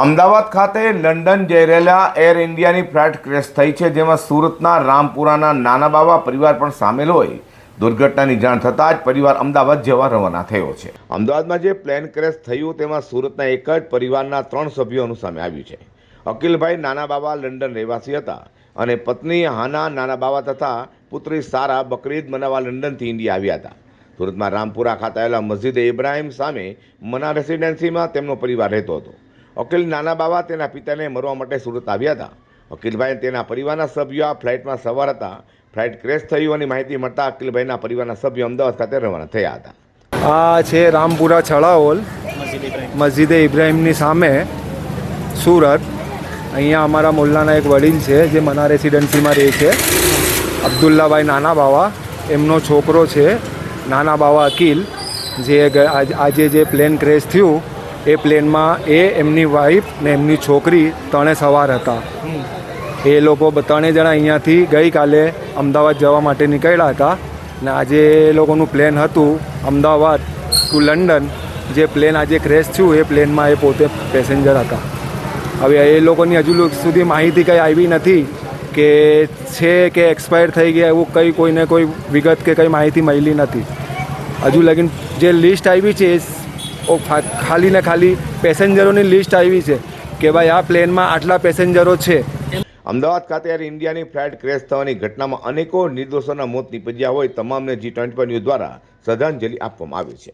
અમદાવાદ ખાતે લંડન જઈ રહેલા એર ઇન્ડિયાની ફ્લાઇટ ક્રેશ થઈ છે, જેમાં સુરતના રામપુરાના નાના બાવા પરિવાર પણ સામેલ હોય. દુર્ઘટનાની જાણ થતાં જ પરિવાર અમદાવાદ જવા રવાના થયો છે. અમદાવાદમાં જે પ્લેન ક્રેશ થયું તેમાં સુરતના એક જ પરિવારના 3 સભ્યોનું સામે આવ્યું છે. અકિલભાઈ નાના બાવા લંડન રહેવાસી હતા અને પત્ની હાના નાના બાવા તથા પુત્રી સારા બકરીદ મનાવવા લંડનથી ઇન્ડિયા આવ્યા હતા. સુરતમાં રામપુરા ખાતે આવેલા મસ્જિદે ઇબ્રાહિમ સામે મના રેસિડેન્સીમાં તેમનો પરિવાર રહેતો હતો. અકિલ નાના બાવા તેના પિતાને મળવા માટે સુરત આવ્યા હતા. અકિલભાઈ તેના પરિવારના સભ્યો આ ફ્લાઇટમાં સવાર હતા. ફ્લાઇટ ક્રેશ થઈ હોવાની માહિતી મળતા અકિલભાઈના પરિવારના સભ્યો અમદાવાદ ખાતે રવાના થયા હતા. આ છે રામપુરા છડા હોલ, મસ્જિદે ઇબ્રાહિમની સામે સુરત. અહીંયા અમારા મોલ્લાના એક વડીલ છે જે મના રેસિડેન્સીમાં રહે છે, અબ્દુલ્લાભાઈ નાના બાવા. એમનો છોકરો છે નાના બાવા અકિલ, જે આજે જે પ્લેન ક્રેશ થયું એ પ્લેનમાં એમની વાઈફ ને એમની છોકરી ત્રણે સવાર હતા. એ લોકો ત્રણેય જણા અહીંયાથી ગઈકાલે અમદાવાદ જવા માટે નીકળ્યા હતા ને આજે એ લોકોનું પ્લેન હતું અમદાવાદ ટુ લંડન. જે પ્લેન આજે ક્રેશ થયું એ પ્લેનમાં એ પોતે પેસેન્જર હતા. હવે એ લોકોની હજુ સુધી માહિતી કંઈ આવી નથી કે છે કે એક્સપાયર થઈ ગયા, એવું કોઈને કોઈ વિગત કે કંઈ માહિતી મળી નથી હજુ લગીન. જે લિસ્ટ આવી છે એ ખાલી ને ખાલી પેસેન્જરોની લિસ્ટ આવી છે કે ભાઈ આ પ્લેનમાં આટલા પેસેન્જરો છે. અમદાવાદ ખાતે એર ઇન્ડિયાની ફ્લાઇટ ક્રેશ થવાની ઘટનામાં અનેકો નિર્દોષોના મોત નીપજ્યા હોય તમામને G24 ન્યૂઝ દ્વારા શ્રદ્ધાંજલિ આપવામાં આવી છે.